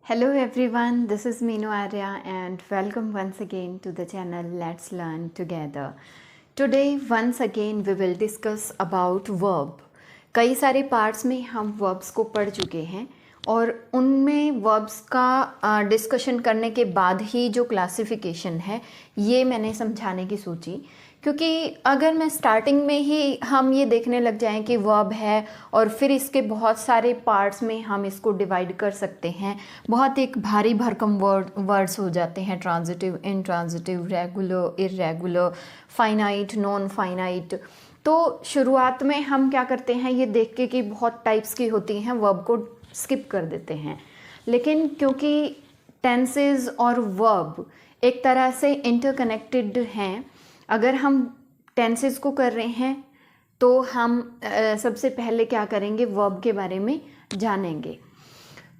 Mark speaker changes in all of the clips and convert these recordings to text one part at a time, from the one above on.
Speaker 1: Hello everyone, this is Meenu Arya and welcome once again to the channel Let's Learn Together. Today once again we will discuss about verb. कई सारे parts में हम verbs को पढ़ चुके हैं और उनमें verbs का डिस्कशन करने के बाद ही जो क्लासिफिकेशन है ये मैंने समझाने की सोची, क्योंकि अगर मैं स्टार्टिंग में ही हम ये देखने लग जाएं कि वर्ब है और फिर इसके बहुत सारे पार्ट्स में हम इसको डिवाइड कर सकते हैं, बहुत एक भारी भरकम वर्ड्स हो जाते हैं, transitive, intransitive, regular, irregular, finite, non finite. तो शुरुआत में हम क्या करते हैं, ये देख के कि बहुत टाइप्स की होती हैं वर्ब को स्किप कर देते हैं। लेकिन क्योंकि टेंसेस और वर्ब एक तरह से इंटरकनेक्टेड हैं, अगर हम टेंसेस को कर रहे हैं तो हम सबसे पहले क्या करेंगे, वर्ब के बारे में जानेंगे।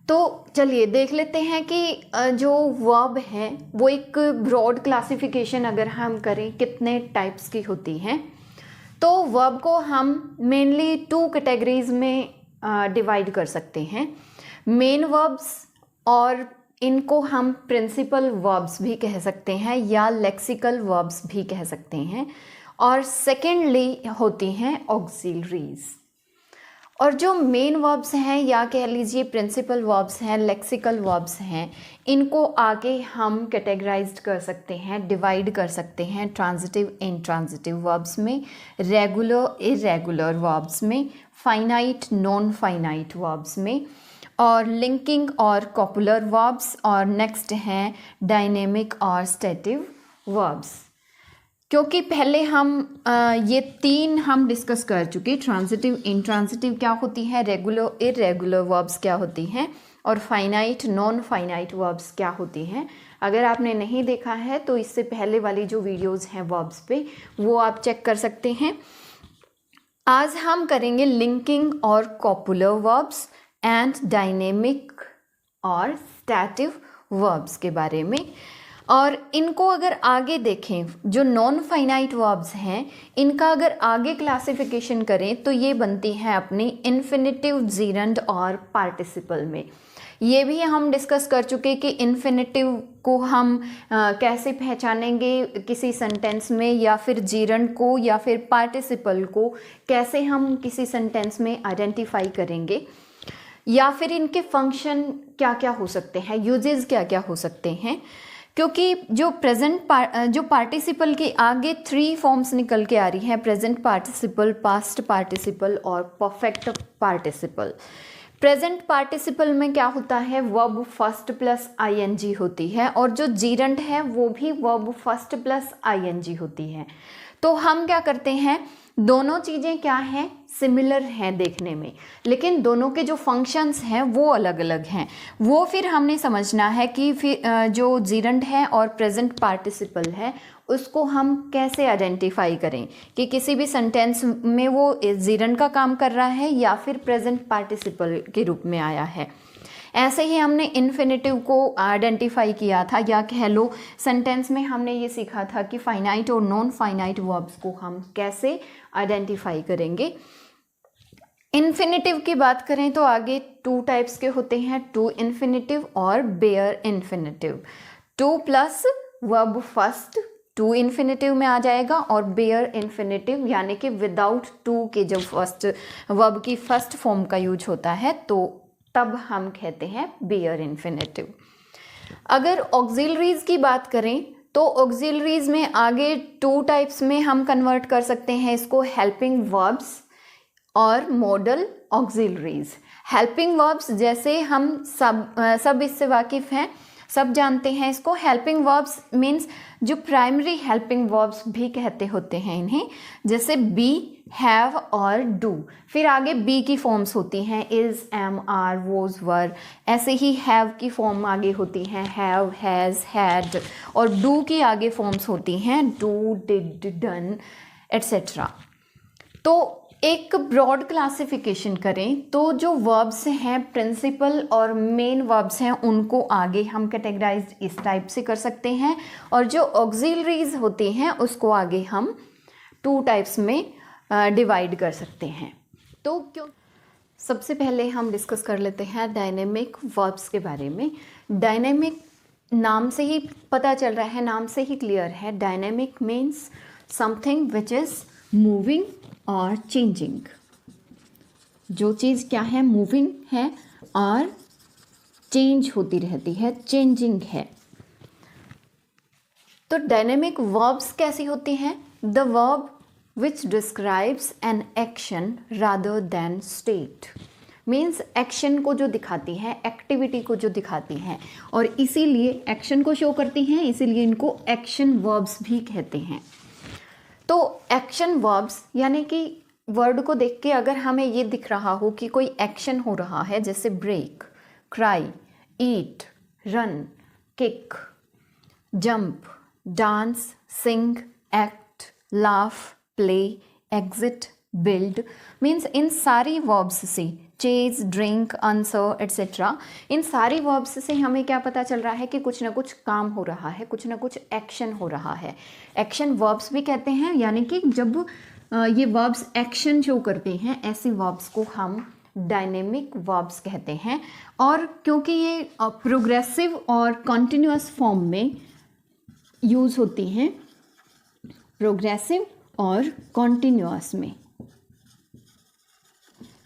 Speaker 1: तो चलिए देख लेते हैं कि जो वर्ब है वो एक ब्रॉड क्लासिफिकेशन अगर हम करें कितने टाइप्स की होती हैं, तो वर्ब को हम मेनली 2 कैटेगरीज में डिवाइड कर सकते हैं। मेन वर्ब्स, और इनको हम प्रिंसिपल वर्ब्स भी कह सकते हैं या लेक्सिकल वर्ब्स भी कह सकते हैं। और सेकेंडली होती हैं ऑक्सिलरीज। और जो मेन वर्ब्स हैं या कह लीजिए प्रिंसिपल वर्ब्स हैं, लेक्सिकल वर्ब्स हैं, इनको आगे हम कैटेगराइज्ड कर सकते हैं, डिवाइड कर सकते हैं ट्रांजिटिव, इनट्रांजिटिव वर्ब्स में, रेगुलर, इरेगुलर वर्ब्स में, फाइनाइट, नॉन फाइनाइट वर्ब्स में, और लिंकिंग और कॉपुलर वर्ब्स, और नेक्स्ट हैं डायनेमिक और स्टैटिव वर्ब्स। क्योंकि पहले हम ये 3 हम डिस्कस कर चुके, ट्रांजिटिव, इनट्रांजिटिव क्या होती है, रेगुलर, इरेगुलर वर्ब्स क्या होती हैं, और फाइनाइट, नॉन फाइनाइट वर्ब्स क्या होती हैं। अगर आपने नहीं देखा है तो इससे पहले वाली जो वीडियोज़ हैं वर्ब्स पे वो आप चेक कर सकते हैं। आज हम करेंगे लिंकिंग और कॉपुलर वर्ब्स एंड डायनेमिक और स्टैटिव वर्ब्स के बारे में। और इनको अगर आगे देखें, जो नॉन फाइनाइट वर्ब्स हैं इनका अगर आगे क्लासिफिकेशन करें तो ये बनती हैं अपनी इन्फिनिटिव, जीरंड और पार्टिसिपल में। ये भी हम डिस्कस कर चुके कि इन्फिनिटिव को हम कैसे पहचानेंगे किसी सेंटेंस में, या फिर जीरंड को या फिर पार्टिसिपल को कैसे हम किसी सेंटेंस में आइडेंटिफाई करेंगे, या फिर इनके फंक्शन क्या क्या हो सकते हैं, यूजेस क्या क्या हो सकते हैं। क्योंकि जो जो पार्टिसिपल के आगे 3 फॉर्म्स निकल के आ रही हैं, प्रेजेंट पार्टिसिपल, पास्ट पार्टिसिपल और परफेक्ट पार्टिसिपल। प्रेजेंट पार्टिसिपल में क्या होता है, वर्ब फर्स्ट प्लस आईएनजी होती है, और जो जीरंड है वो भी वर्ब फर्स्ट प्लस आईएनजी होती है। तो हम क्या करते हैं, दोनों चीज़ें क्या हैं, सिमिलर हैं देखने में, लेकिन दोनों के जो फंक्शंस हैं वो अलग अलग हैं। वो फिर हमने समझना है कि फिर जो जीरंड है और प्रेजेंट पार्टिसिपल है उसको हम कैसे आइडेंटिफाई करें कि किसी भी सेंटेंस में वो जीरंड का काम कर रहा है या फिर प्रेजेंट पार्टिसिपल के रूप में आया है। ऐसे ही हमने इन्फिनिटिव को आइडेंटिफाई किया था, या कह लो सेंटेंस में हमने ये सीखा था कि फाइनाइट और नॉन फाइनाइट वर्ब्स को हम कैसे आइडेंटिफाई करेंगे। इन्फिनिटिव की बात करें तो आगे 2 टाइप्स के होते हैं, टू इन्फिनिटिव और bare infinitive. 2 plus verb first 2 infinitive में आ जाएगा, और बेयर इन्फिनिटिव यानी कि विदाउट 2 के जब फर्स्ट वर्ब की फर्स्ट फॉर्म का यूज होता है तो तब हम कहते हैं बेयर इन्फिनिटिव। अगर ऑक्सिलरीज की बात करें तो ऑक्सिलरीज में आगे 2 टाइप्स में हम कन्वर्ट कर सकते हैं इसको, हेल्पिंग वर्ब्स और मॉडल ऑक्सिलरीज। हेल्पिंग वर्ब्स जैसे हम सब इससे वाकिफ़ हैं, सब जानते हैं इसको। हेल्पिंग वर्ब्स मीन्स जो प्राइमरी हेल्पिंग वर्ब्स भी कहते होते हैं इन्हें, जैसे बी, हैव और डू। फिर आगे बी की फॉर्म्स होती हैं, इज़, एम, आर, वोज, वर। ऐसे ही हैव की फॉर्म आगे होती हैं, हैव, हैज़, हैड। और डू की आगे फॉर्म्स होती हैं, डू, डिड, डन, एट्सेट्रा। तो एक ब्रॉड क्लासिफिकेशन करें तो जो वर्ब्स हैं प्रिंसिपल और मेन वर्ब्स हैं उनको आगे हम कैटेगराइज इस टाइप से कर सकते हैं, और जो ऑक्सिलरीज होती हैं उसको आगे हम 2 टाइप्स में डिवाइड कर सकते हैं। तो क्यों सबसे पहले हम डिस्कस कर लेते हैं डायनेमिक वर्ब्स के बारे में। डायनेमिक नाम से ही पता चल रहा है, नाम से ही क्लियर है। Dynamic means something which is moving और चेंजिंग। जो चीज़ क्या है, मूविंग है और चेंज होती रहती है, चेंजिंग है। तो डायनेमिक वर्ब्स कैसी होती हैं? The verb which describes an action rather than state. Means action को जो दिखाती हैं, एक्टिविटी को जो दिखाती हैं, और इसीलिए एक्शन को शो करती हैं, इसीलिए इनको एक्शन वर्ब्स भी कहते हैं। तो एक्शन वर्ब्स यानी कि वर्ड को देख के अगर हमें ये दिख रहा हो कि कोई एक्शन हो रहा है, जैसे break, cry, eat, run, kick, jump, dance, sing, act, laugh, play, exit, build, means इन सारी वर्ब्स से, चेज, ड्रिंक, आंसर एट्सेट्रा, इन सारी वर्ब्स से हमें क्या पता चल रहा है कि कुछ ना कुछ काम हो रहा है, कुछ ना कुछ एक्शन हो रहा है। एक्शन वर्ब्स भी कहते हैं, यानी कि जब ये वर्ब्स एक्शन शो करते हैं, ऐसी वर्ब्स को हम डायनेमिक वर्ब्स कहते हैं। और क्योंकि ये प्रोग्रेसिव और कॉन्टिन्यूअस फॉर्म में यूज़ होती हैं, प्रोग्रेसिव और कॉन्टिन्यूअस में,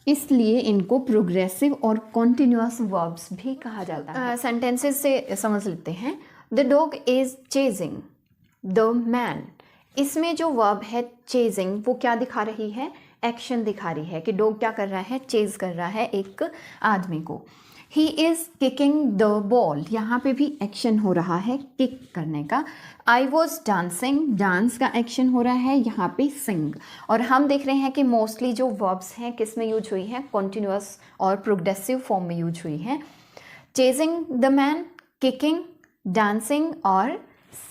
Speaker 1: इसलिए इनको प्रोग्रेसिव और कॉन्टिन्यूअस वर्ब्स भी कहा जाता है। सेंटेंसेस से समझ लेते हैं। The dog is chasing the man. इसमें जो वर्ब है चेजिंग, वो क्या दिखा रही है? एक्शन दिखा रही है कि डॉग क्या कर रहा है, चेज कर रहा है एक आदमी को। He is kicking the ball, यहाँ पे भी एक्शन हो रहा है किक करने का। आई वॉज डांसिंग, डांस का एक्शन हो रहा है यहाँ पे सिंग। और हम देख रहे हैं कि मोस्टली जो वर्ब्स हैं किस में यूज हुई हैं, कॉन्टिन्यूअस और प्रोग्रेसिव फॉर्म में यूज हुई हैं। Chasing the man, kicking, dancing और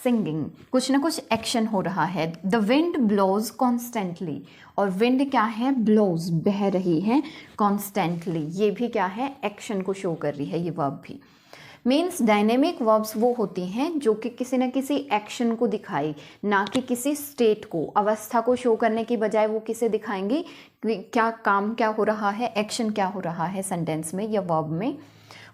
Speaker 1: सिंगिंग, कुछ ना कुछ एक्शन हो रहा है। द विंड ब्लोज कॉन्स्टेंटली, और विंड क्या है, ब्लोज, बह रही है, कॉन्स्टेंटली, ये भी क्या है, एक्शन को शो कर रही है ये वर्ब भी। मीन्स डायनेमिक वर्ब्स वो होती हैं जो कि किसी न किसी एक्शन को दिखाई, ना कि किसी स्टेट को, अवस्था को शो करने की बजाय वो किसे दिखाएंगी, क्या काम क्या हो रहा है, एक्शन क्या हो रहा है सेंटेंस में या वर्ब में,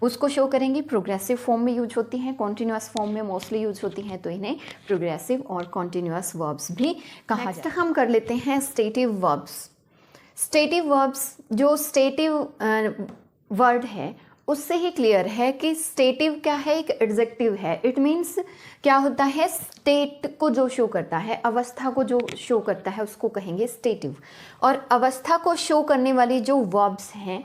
Speaker 1: उसको शो करेंगी। प्रोग्रेसिव फॉर्म में यूज होती हैं, कॉन्टिन्यूअस फॉर्म में मोस्टली यूज होती हैं, तो इन्हें प्रोग्रेसिव और कॉन्टिन्यूअस वर्ब्स भी कहा जाता है। नेक्स्ट हम कर लेते हैं स्टेटिव वर्ब्स। स्टेटिव वर्ब्स, जो स्टेटिव वर्ड है उससे ही क्लियर है कि स्टेटिव क्या है, एक एडजेक्टिव है। इट मीन्स क्या होता है, स्टेट को जो शो करता है, अवस्था को जो शो करता है उसको कहेंगे स्टेटिव। और अवस्था को शो करने वाली जो वर्ब्स हैं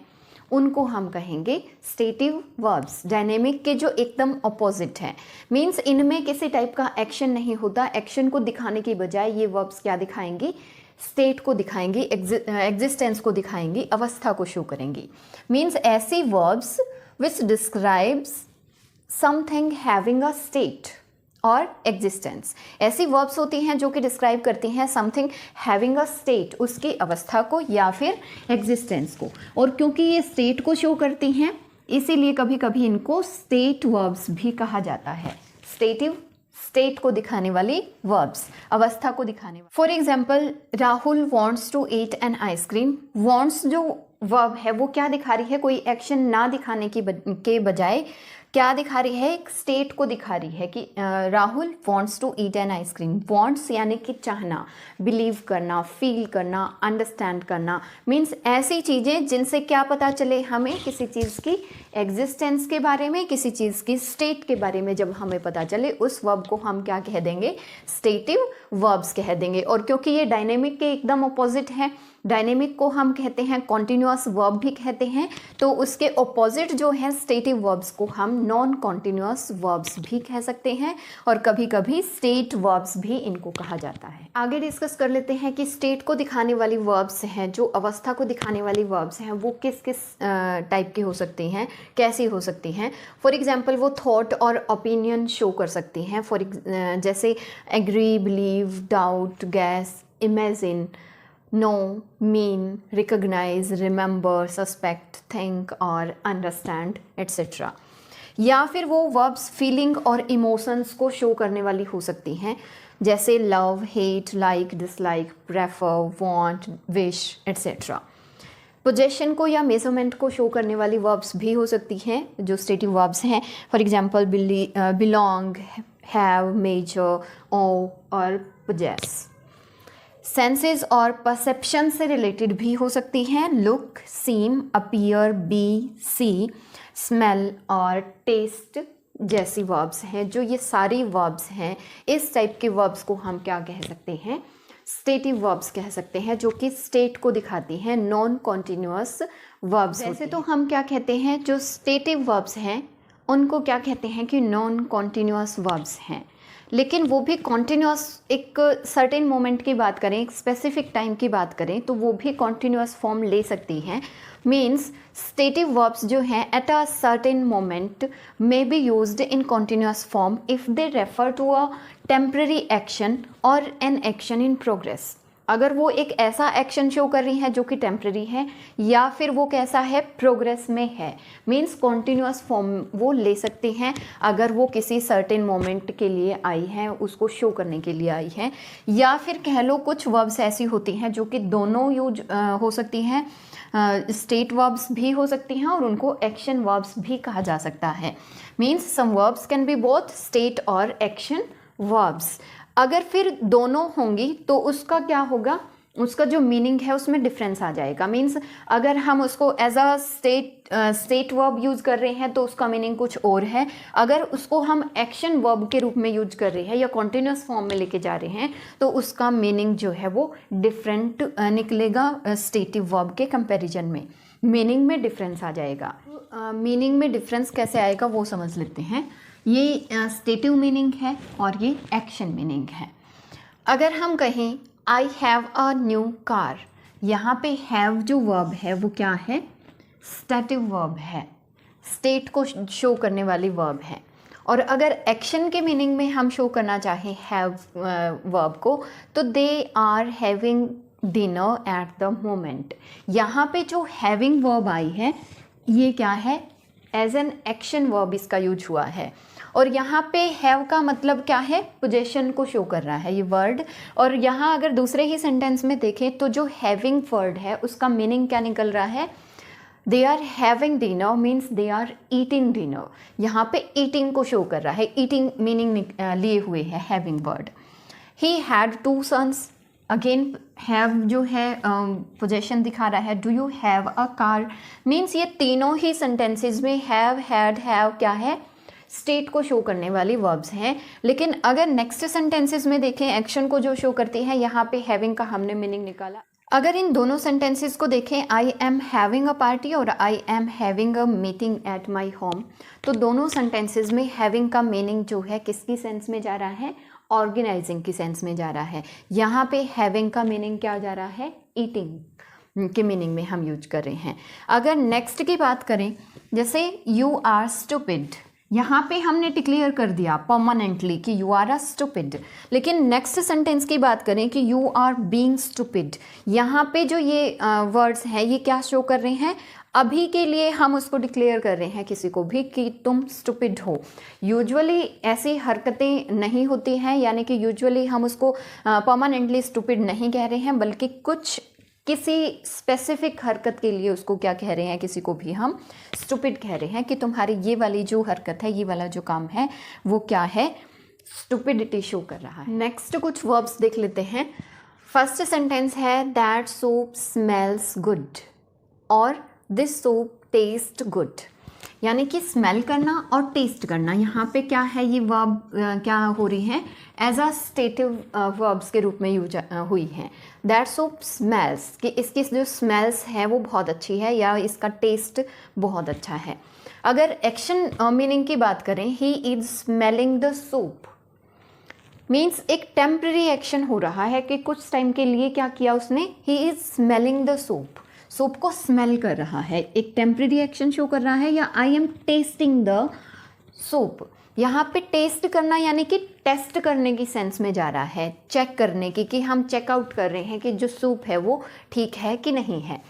Speaker 1: उनको हम कहेंगे स्टेटिव वर्ब्स। डायनेमिक के जो एकदम अपोजिट है, मीन्स इनमें किसी टाइप का एक्शन नहीं होता। एक्शन को दिखाने की बजाय ये वर्ब्स क्या दिखाएंगी, स्टेट को दिखाएंगी, एग्जिस्टेंस को दिखाएंगी, अवस्था को शो करेंगी। मीन्स ऐसी verbs which describes something having a state और एग्जिस्टेंस। ऐसी वर्ब्स होती हैं जो कि डिस्क्राइब करती हैं समथिंग हैविंग अ स्टेट, उसकी अवस्था को या फिर एग्जिस्टेंस को। और क्योंकि ये स्टेट को शो करती हैं इसीलिए कभी कभी इनको स्टेट वर्ब्स भी कहा जाता है। स्टेटिव, स्टेट को दिखाने वाली वर्ब्स, अवस्था को दिखाने वाली। For example, Rahul wants to eat an ice cream. Wants जो वर्ब है वो क्या दिखा रही है, कोई एक्शन ना दिखाने के बजाय क्या दिखा रही है, एक स्टेट को दिखा रही है कि Rahul wants to eat an ice cream. Wants यानी कि चाहना, बिलीव करना, फील करना, अंडरस्टैंड करना, मीन्स ऐसी चीज़ें जिनसे क्या पता चले हमें किसी चीज़ की एग्जिस्टेंस के बारे में, किसी चीज़ की स्टेट के बारे में जब हमें पता चले, उस वर्ब को हम क्या कह देंगे, स्टेटिव वर्ब्स कह देंगे। और क्योंकि ये डायनेमिक के एकदम अपोजिट है, डायनेमिक को हम कहते हैं कॉन्टिन्यूअस वर्ब भी कहते हैं, तो उसके ऑपोजिट जो है स्टेटिव वर्ब्स को हम नॉन कॉन्टिन्यूअस वर्ब्स भी कह सकते हैं, और कभी कभी स्टेट वर्ब्स भी इनको कहा जाता है। आगे डिस्कस कर लेते हैं कि स्टेट को दिखाने वाली वर्ब्स हैं, जो अवस्था को दिखाने वाली वर्ब्स हैं, वो किस किस टाइप की हो सकती हैं, कैसी हो सकती हैं। फॉर एग्जाम्पल, वो थॉट और ओपिनियन शो कर सकती हैं। जैसे agree, believe, doubt, guess, imagine, know, mean, recognise, remember, suspect, think और अंडरस्टैंड एट्सेट्रा। या फिर वो वर्ब्स फीलिंग और इमोशंस को शो करने वाली हो सकती हैं, जैसे love, hate, like, dislike, prefer, want, wish etcetera. Possession को या मेजरमेंट को शो करने वाली वर्ब्स भी हो सकती हैं जो स्टेटिव वर्ब्स हैं। For example belong, have, measure, owe और पोजेस। सेंसेस और परसेप्शन से रिलेटेड भी हो सकती हैं। Look, seem, appear, be, see, smell और टेस्ट जैसी वर्ब्स हैं। जो ये सारी वर्ब्स हैं, इस टाइप के वर्ब्स को हम क्या कह सकते हैं? स्टेटिव वर्ब्स कह सकते हैं, जो कि स्टेट को दिखाती हैं, नॉन कॉन्टिन्यूअस वर्ब्स। वैसे तो हम क्या कहते हैं, जो स्टेटिव वर्ब्स हैं उनको क्या कहते हैं कि नॉन कॉन्टिन्यूअस वर्ब्स हैं, लेकिन वो भी कॉन्टिन्यूअस एक सर्टेन मोमेंट की बात करें, एक स्पेसिफिक टाइम की बात करें तो वो भी कॉन्टिन्यूअस फॉर्म ले सकती हैं। मीन्स स्टेटिव वर्ब्स जो हैं at a certain moment may be used in continuous form if they refer to a temporary action और एन एक्शन इन प्रोग्रेस। अगर वो एक ऐसा एक्शन शो कर रही हैं जो कि टेम्पररी है या फिर वो कैसा है, प्रोग्रेस में है। मीन्स कॉन्टिन्यूअस फॉर्म वो ले सकती हैं अगर वो किसी सर्टेन मोमेंट के लिए आई हैं, उसको शो करने के लिए आई हैं। या फिर कह लो कुछ वर्ब्स ऐसी होती हैं जो कि दोनों यूज हो सकती हैं, स्टेट वर्ब्स भी हो सकती हैं और उनको एक्शन वर्ब्स भी कहा जा सकता है। Means some verbs can be both state और एक्शन वर्ब्स। अगर फिर दोनों होंगी तो उसका क्या होगा, उसका जो मीनिंग है उसमें डिफरेंस आ जाएगा। मीन्स अगर हम उसको as a state verb use कर रहे हैं तो उसका मीनिंग कुछ और है। अगर उसको हम एक्शन वर्ब के रूप में यूज कर रहे हैं या कॉन्टिन्यूस फॉर्म में लेके जा रहे हैं तो उसका मीनिंग जो है वो डिफरेंट निकलेगा स्टेटिव वर्ब के कंपैरिजन में। मीनिंग में डिफरेंस आ जाएगा। मीनिंग में डिफरेंस कैसे आएगा वो समझ लेते हैं। ये स्टेटिव मीनिंग है और ये एक्शन मीनिंग है। अगर हम कहें I have a new car, यहाँ पे हैव जो वर्ब है वो क्या है, स्टेटिव वर्ब है, स्टेट को शो करने वाली वर्ब है। और अगर एक्शन के मीनिंग में हम शो करना चाहें हैव वर्ब को तो they are having dinner at the moment. यहाँ पे जो हैविंग वर्ब आई है ये क्या है, एज एन एक्शन वर्ब इसका यूज हुआ है। और यहाँ पे हैव का मतलब क्या है, पोजेशन को शो कर रहा है ये वर्ड। और यहाँ अगर दूसरे ही सेंटेंस में देखें तो जो हैविंग वर्ड है उसका मीनिंग क्या निकल रहा है, they are having dinner means they are eating dinner. यहाँ पे ईटिंग को शो कर रहा है, ईटिंग मीनिंग लिए हुए है having word. He had 2 sons, again have जो है पोजेशन दिखा रहा है। Do you have a car means ये तीनों ही सेंटेंसेस में हैव, हैड, हैव क्या है, स्टेट को शो करने वाली वर्ब्स हैं। लेकिन अगर नेक्स्ट सेंटेंसेस में देखें एक्शन को जो शो करती हैं, यहाँ पे हैविंग का हमने मीनिंग निकाला। अगर इन दोनों सेंटेंसेस को देखें, I am having a party और I am having a meeting at my home, तो दोनों सेंटेंसेस में हैविंग का मीनिंग जो है किसकी सेंस में जा रहा है, ऑर्गेनाइजिंग की सेंस में जा रहा है। यहाँ पे हैविंग का मीनिंग क्या जा रहा है, ईटिंग के मीनिंग में हम यूज कर रहे हैं। अगर नेक्स्ट की बात करें, जैसे यू आर स्टूपिड, यहाँ पे हमने डिक्लेयर कर दिया परमानेंटली कि यू आर अ स्टूपिड। लेकिन नेक्स्ट सेंटेंस की बात करें कि यू आर बीइंग स्टूपिड, यहाँ पे जो ये वर्ड्स हैं ये क्या शो कर रहे हैं, अभी के लिए हम उसको डिक्लेयर कर रहे हैं किसी को भी कि तुम स्टूपिड हो। यूजुअली ऐसी हरकतें नहीं होती हैं, यानी कि यूजुअली हम उसको परमानेंटली स्टूपिड नहीं कह रहे हैं, बल्कि कुछ किसी स्पेसिफिक हरकत के लिए उसको क्या कह रहे हैं, किसी को भी हम स्टूपिड कह रहे हैं कि तुम्हारी ये वाली जो हरकत है, ये वाला जो काम है वो क्या है, स्टूपिडिटी शो कर रहा है। नेक्स्ट कुछ वर्ब्स देख लेते हैं। फर्स्ट सेंटेंस है दैट सोप स्मेल्स गुड और दिस सोप टेस्ट गुड, यानी कि स्मेल करना और टेस्ट करना। यहाँ पे क्या है, ये वर्ब क्या हो रही है, एज अ स्टेटिव वर्ब्स के रूप में यूज हुई है। दैट सोप स्मेल्स, कि इसकी जो स्मेल्स है वो बहुत अच्छी है या इसका टेस्ट बहुत अच्छा है। अगर एक्शन मीनिंग की बात करें, ही is smelling the soap means एक टेम्पररी एक्शन हो रहा है कि कुछ टाइम के लिए क्या किया उसने, ही is smelling the soap, soap को स्मेल कर रहा है, एक टेम्पररी एक्शन शो कर रहा है। या आई एम टेस्टिंग द सोप, यहाँ पे टेस्ट करना यानी कि टेस्ट करने की सेंस में जा रहा है, चेक करने की, कि हम चेकआउट कर रहे हैं कि जो सूप है वो ठीक है कि नहीं है।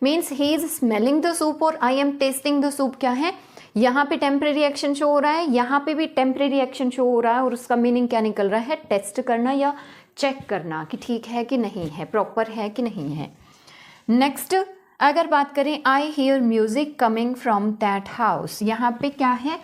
Speaker 1: Means he is smelling the soup और I am tasting the soup क्या है, यहाँ पे टेम्परेरी एक्शन शो हो रहा है, यहाँ पे भी टेम्परेरी एक्शन शो हो रहा है और उसका मीनिंग क्या निकल रहा है, टेस्ट करना या चेक करना कि ठीक है कि नहीं है, प्रॉपर है कि नहीं है। नेक्स्ट अगर बात करें I hear music coming from that house, यहाँ पे क्या है,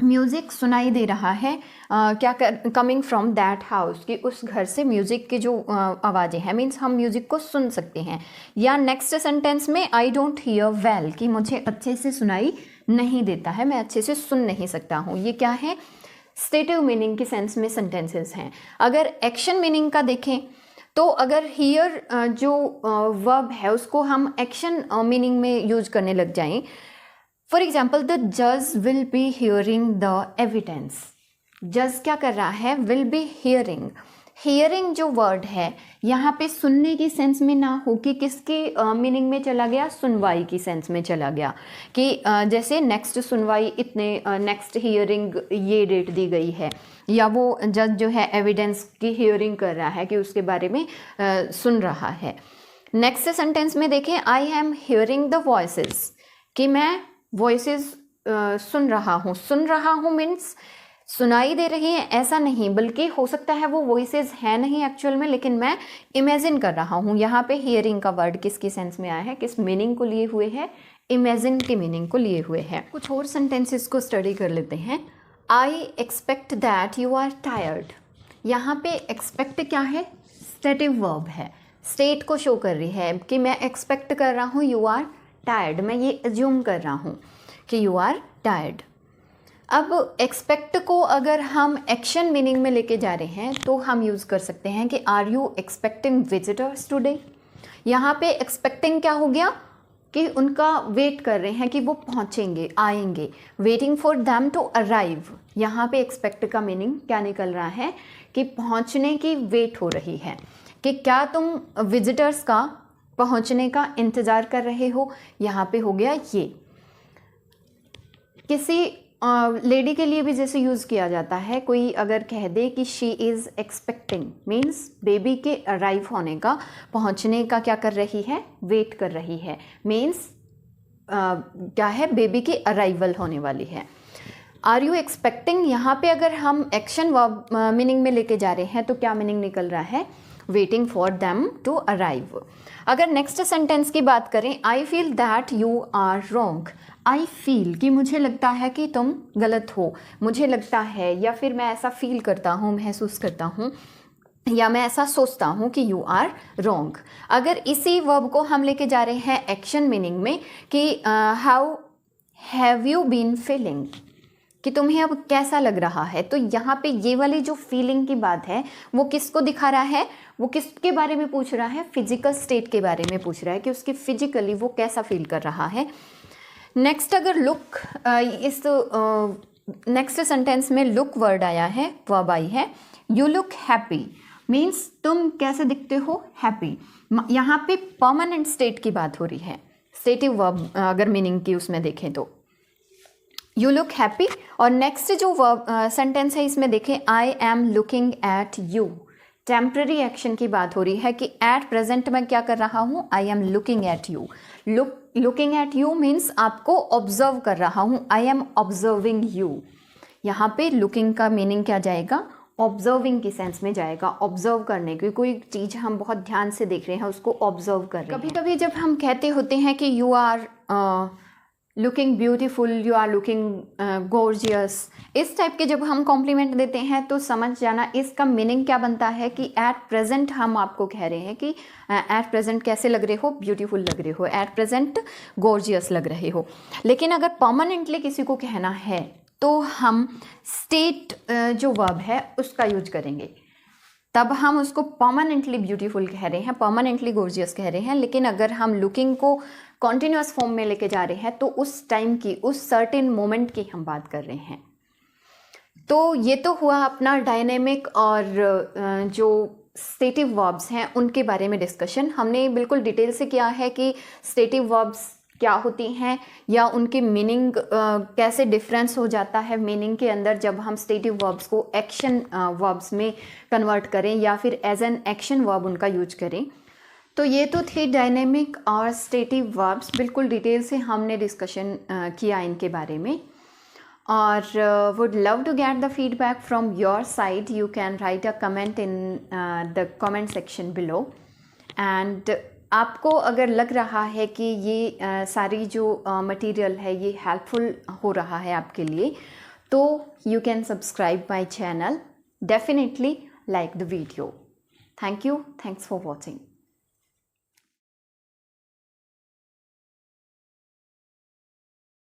Speaker 1: म्यूज़िक सुनाई दे रहा है, क्या कर कमिंग फ्रॉम दैट हाउस, कि उस घर से म्यूज़िक की जो आवाज़ें हैं, मीन्स हम म्यूज़िक को सुन सकते हैं। या नेक्स्ट सेंटेंस में आई डोंट हियर वेल, कि मुझे अच्छे से सुनाई नहीं देता है, मैं अच्छे से सुन नहीं सकता हूँ। ये क्या है, स्टेटिव मीनिंग के सेंस में सेंटेंसेस हैं। अगर एक्शन मीनिंग का देखें तो अगर हियर जो वर्ब है उसको हम एक्शन मीनिंग में यूज करने लग जाएं, फॉर एग्जाम्पल द जज will be hearing the evidence, जज क्या कर रहा है, विल बी हियरिंग। हियरिंग जो वर्ड है यहाँ पे सुनने की सेंस में ना हो कि किसके मीनिंग में चला गया, सुनवाई की सेंस में चला गया, कि जैसे नेक्स्ट सुनवाई इतने, नेक्स्ट हियरिंग ये डेट दी गई है, या वो जज जो है एविडेंस की हियरिंग कर रहा है कि उसके बारे में सुन रहा है। नेक्स्ट सेंटेंस में देखें, I am hearing the voices, कि मैं वॉइसेस सुन रहा हूँ मीन्स सुनाई दे रही हैं ऐसा नहीं, बल्कि हो सकता है वो वॉइसेस है नहीं एक्चुअल में, लेकिन मैं इमेजिन कर रहा हूँ। यहाँ पे हियरिंग का वर्ड किसकी सेंस में आया है, किस मीनिंग को लिए हुए है, इमेजिन की मीनिंग को लिए हुए है। कुछ और सेंटेंसेस को स्टडी कर लेते हैं। I expect that you are tired, यहाँ पे एक्सपेक्ट क्या है, स्टेटिव वर्ब है, स्टेट को शो कर रही है कि मैं एक्सपेक्ट कर रहा हूँ यू आर टायर्ड, मैं ये एज्यूम कर रहा हूँ कि यू आर टायर्ड। अब एक्सपेक्ट को अगर हम एक्शन मीनिंग में लेके जा रहे हैं तो हम यूज़ कर सकते हैं कि are you expecting visitors today. यहाँ पे एक्सपेक्टिंग क्या हो गया कि उनका वेट कर रहे हैं कि वो पहुँचेंगे, आएंगे, waiting for them to arrive. यहाँ पे एक्सपेक्ट का मीनिंग क्या निकल रहा है कि पहुँचने की वेट हो रही है, कि क्या तुम विजिटर्स का पहुँचने का इंतज़ार कर रहे हो। यहाँ पे हो गया ये। किसी लेडी के लिए भी जैसे यूज़ किया जाता है, कोई अगर कह दे कि she is expecting, means baby के अराइव होने का, पहुंचने का क्या कर रही है, वेट कर रही है, मीन्स क्या है, बेबी की अराइवल होने वाली है। आर यू एक्सपेक्टिंग, यहाँ पे अगर हम एक्शन वर्ब मीनिंग में लेके जा रहे हैं तो क्या मीनिंग निकल रहा है, waiting for them to arrive. अगर नेक्स्ट सेंटेंस की बात करें, I feel that you are wrong, I feel कि मुझे लगता है कि तुम गलत हो, मुझे लगता है, या फिर मैं ऐसा फील करता हूँ, महसूस करता हूँ, या मैं ऐसा सोचता हूँ कि यू आर रॉन्ग। अगर इसी वर्ब को हम लेके जा रहे हैं एक्शन मीनिंग में कि how have you been feeling, कि तुम्हें अब कैसा लग रहा है, तो यहाँ पे ये वाली जो फीलिंग की बात है वो किसको दिखा रहा है, वो किसके बारे में पूछ रहा है, फिजिकल स्टेट के बारे में पूछ रहा है कि उसकी फिजिकली वो कैसा फील कर रहा है। नेक्स्ट अगर लुक, इस नेक्स्ट सेंटेंस में लुक वर्ड आया है, वर्ब आई है, यू लुक हैप्पी, मीन्स तुम कैसे दिखते हो, हैप्पी। यहाँ पे परमानेंट स्टेट की बात हो रही है, स्टेटिव वर्ब अगर मीनिंग की उसमें देखें तो यू लुक हैप्पी। और नेक्स्ट जो वर्ब सेंटेंस है इसमें देखें, I am looking at you, temporary action की बात हो रही है कि एट प्रेजेंट मैं क्या कर रहा हूँ, I am looking at you. Looking at you means आपको ऑब्जर्व कर रहा हूँ, आई एम ऑब्जर्विंग यू। यहाँ पे लुकिंग का मीनिंग क्या जाएगा, ऑब्जर्विंग की सेंस में जाएगा, ऑब्जर्व करने की, कोई चीज़ हम बहुत ध्यान से देख रहे हैं उसको ऑब्जर्व कर रहे हैं। कभी कभी जब हम कहते होते हैं कि you are looking beautiful, you are looking gorgeous, इस टाइप के जब हम कॉम्प्लीमेंट देते हैं तो समझ जाना इसका मीनिंग क्या बनता है कि एट प्रेजेंट हम आपको कह रहे हैं कि एट प्रेजेंट कैसे लग रहे हो, ब्यूटीफुल लग रहे हो, एट प्रेजेंट गॉर्जियस लग रहे हो। लेकिन अगर परमानेंटली किसी को कहना है तो हम स्टेट जो वर्ब है उसका यूज करेंगे, तब हम उसको परमानेंटली ब्यूटीफुल कह रहे हैं, परमानेंटली गॉर्जियस कह रहे हैं। लेकिन अगर हम लुकिंग को कॉन्टिन्यूस फॉर्म में लेके जा रहे हैं तो उस टाइम की, उस सर्टेन मोमेंट की हम बात कर रहे हैं। तो ये तो हुआ अपना डायनेमिक और जो स्टेटिव वर्ब्स हैं उनके बारे में डिस्कशन। हमने बिल्कुल डिटेल से किया है कि स्टेटिव वर्ब्स क्या होती हैं या उनकी मीनिंग कैसे डिफरेंस हो जाता है मीनिंग के अंदर जब हम स्टेटिव वर्ब्स को एक्शन वर्ब्स में कन्वर्ट करें या फिर एज एन एक्शन वर्ब उनका यूज करें। तो ये तो थे डायनेमिक और स्टेटिव वर्ब्स, बिल्कुल डिटेल से हमने डिस्कशन किया इनके बारे में। और would love to get the feedback from your side. You can write a comment in the comment section below. And आपको अगर लग रहा है कि ये सारी जो मटेरियल है ये हेल्पफुल हो रहा है आपके लिए, तो you can subscribe my channel. Definitely like the video. Thank you. Thanks for watching.